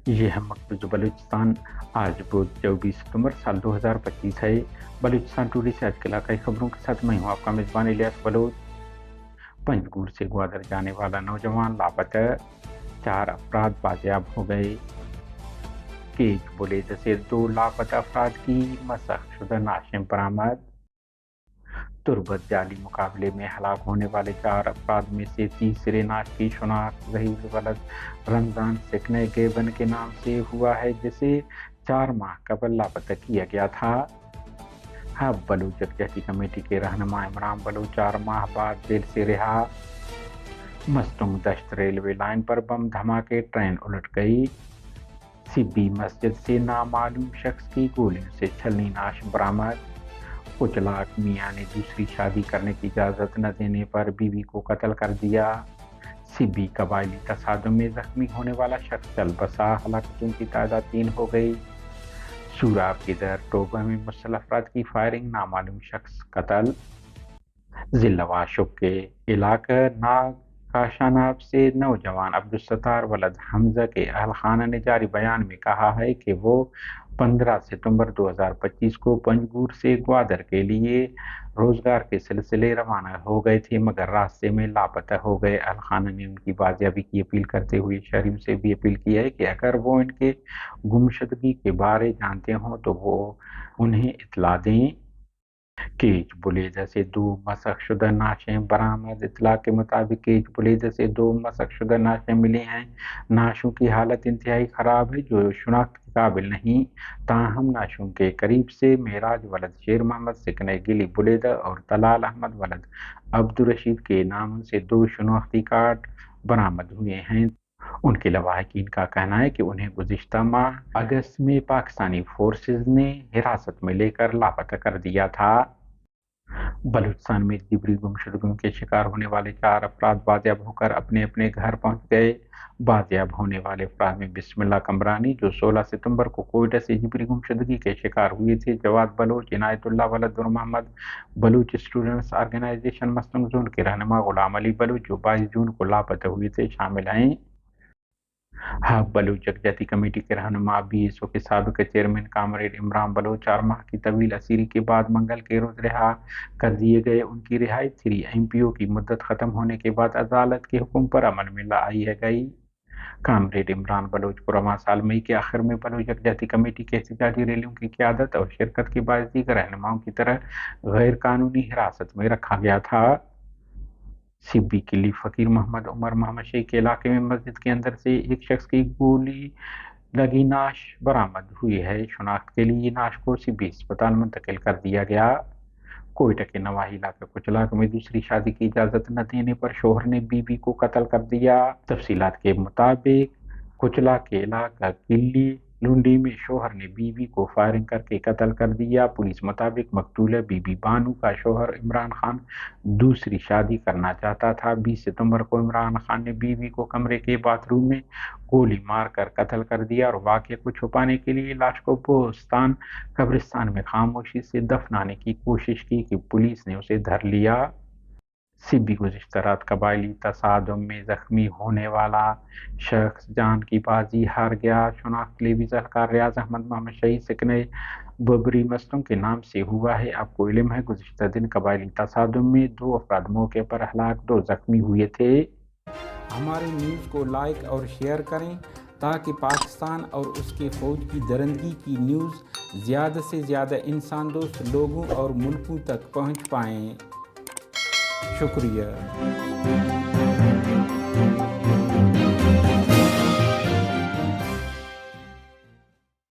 یہ ہے مقبوض بلوچستان۔ آج وہ 24 ستمبر سال 2025 ہے۔ بلوچستان ٹوڈے سے آج کے علاقائی خبروں کے ساتھ میں ہوں آپ کا میزبان الیاس بلوچ۔ پنجگور سے گوادر جانے والا نوجوان لاپتہ، 4 افراد بازیاب ہو گئے۔ کیج بلیز سے 2 لاپتہ افراد کی مسخ شدہ نعشیں برآمد۔ تربت جعلی مقابلے میں ہلاک ہونے والے 4 افراد میں سے تیسرے نعش کی شناخت ظہیر ولد رمضان سکنے گیبن کے نام سے ہوا ہے، جسے 4 ماہ قبل لاپتہ کیا گیا تھا۔ ہب بلوچ یکجہتی کمیٹی کے رہنما عمران بلوچ 4 ماہ بعد جیل سے رہا۔ مستنگ دشت ریلوے لائن پر بم دھماکے، ٹرین الٹ گئی۔ سبی مسجد سے نامعلوم شخص کی گولیوں سے چھلنی نعش برآمد۔ کچلاک میاں نے دوسری شادی کرنے کی اجازت نہ دینے پر بیوی کو قتل کر دیا۔ سبی قبائلی تصادم میں زخمی ہونے والا شخص چل بسا، ہلاکتوں کی تعداد 3 ہو گئی۔ سوراب کے در ٹوبہ میں مسلح افراد کی فائرنگ، نامعلوم شخص قتل۔ ضلع واشوق کے علاقہ ناگ کاشاناب سے نوجوان عبدالستار ولد حمزہ کے اہل خانہ نے جاری بیان میں کہا ہے کہ وہ 15 ستمبر 2025 کو پنجگور سے گوادر کے لیے روزگار کے سلسلے روانہ ہو گئے تھے، مگر راستے میں لاپتہ ہو گئے۔ اہل خانہ نے ان کی بازیابی کی اپیل کرتے ہوئے شہریوں سے بھی اپیل کی ہے کہ اگر وہ ان کے گمشدگی کے بارے جانتے ہوں تو وہ انہیں اطلاع دیں۔ کیج بلیدہ سے 2 مسخ شدہ نعشیں برآمد۔ اطلاع کے مطابق کیج بلیدہ سے 2 مسخ شدہ نعشیں ملی ہیں۔ نعشوں کی حالت انتہائی خراب ہے، جو شناخت کے قابل نہیں۔ تاہم نعشوں کے قریب سے معراج ولد شیر محمد سکنے گلی بلیدہ اور طلال احمد ولد عبدالرشید کے نام سے 2 شناختی کارڈ برآمد ہوئے ہیں۔ ان کے لواحقین کا کہنا ہے کہ انہیں گزشتہ ماہ اگست میں پاکستانی فورسز نے حراست میں لے کر لاپتہ کر دیا تھا۔ بلوچستان میں جبری گمشدگیوں کے شکار ہونے والے 4 افراد بازیاب ہو کر اپنے اپنے گھر پہنچ گئے۔ بازیاب ہونے والے افراد میں بسم اللہ کمرانی، جو 16 ستمبر کو کوئٹہ سے جبری گمشدگی کے شکار ہوئے تھے، جواد بلوچ، عنایت اللہ ولد نور محمد، Baloch students organization Mustang zone کے رہنما غلام علی بلوچ، جو 22 جون کو لاپتہ ہوئے تھے، شامل ہیں۔ ہب بلوچ یکجہتی کمیٹی کے رہنما بی ایس او کے سابق چیئرمین کامریڈ عمران بلوچ 4 ماہ کی طویل اسیری کے بعد منگل کے روز رہا کر دیے گئے۔ ان کی رہائی 3 MPO کی مدت ختم ہونے کے بعد عدالت کے حکم پر عمل میں لائی گئی۔ کامریڈ عمران بلوچ کو رواں سال مئی کے آخر میں بلوچ یکجہتی کمیٹی کے احتجاجی ریلیوں کی قیادت اور شرکت کے باعث دیگر رہنماؤں کی طرح غیر قانونی حراست میں رکھا گیا تھا۔ سبی قلی فقیر محمد عمر محمد شیخ کے علاقے میں مسجد کے اندر سے ایک شخص کی گولی لگی نعش برآمد ہوئی ہے۔ شناخت کے لیے نعش کو سبی اسپتال منتقل کر دیا گیا۔ کوئٹہ کے نواحی علاقہ کچلاک میں دوسری شادی کی اجازت نہ دینے پر شوہر نے بیوی کو قتل کر دیا۔ تفصیلات کے مطابق کچلاک کے علاقہ قلی لنڈی میں شوہر نے بیوی کو فائرنگ کر کے قتل کر دیا۔ پولیس مطابق مقتولہ بی بی بانو کا شوہر عمران خان دوسری شادی کرنا چاہتا تھا۔ 20 ستمبر کو عمران خان نے بیوی کو کمرے کے باتھ روم میں گولی مار کر قتل کر دیا اور واقعے کو چھپانے کے لیے لاش کو بوستان قبرستان میں خاموشی سے دفنانے کی کوشش کی کہ پولیس نے اسے دھر لیا۔ سبی گزشتہ رات قبائلی تصادم میں زخمی ہونے والا شخص جان کی بازی ہار گیا۔ شناخت لیویز اہلکار ریاض احمد محمد شہید سکنے ببری مستنگ کے نام سے ہوا ہے۔ آپ کو علم ہے گزشتہ دن قبائلی تصادم میں 2 افراد موقع پر ہلاک، 2 زخمی ہوئے تھے۔ ہماری نیوز کو لائک اور شیئر کریں تاکہ پاکستان اور اس کے فوج کی درندگی کی نیوز زیادہ سے زیادہ انسان دوست لوگوں اور ملکوں تک پہنچ پائیں۔ شکریہ۔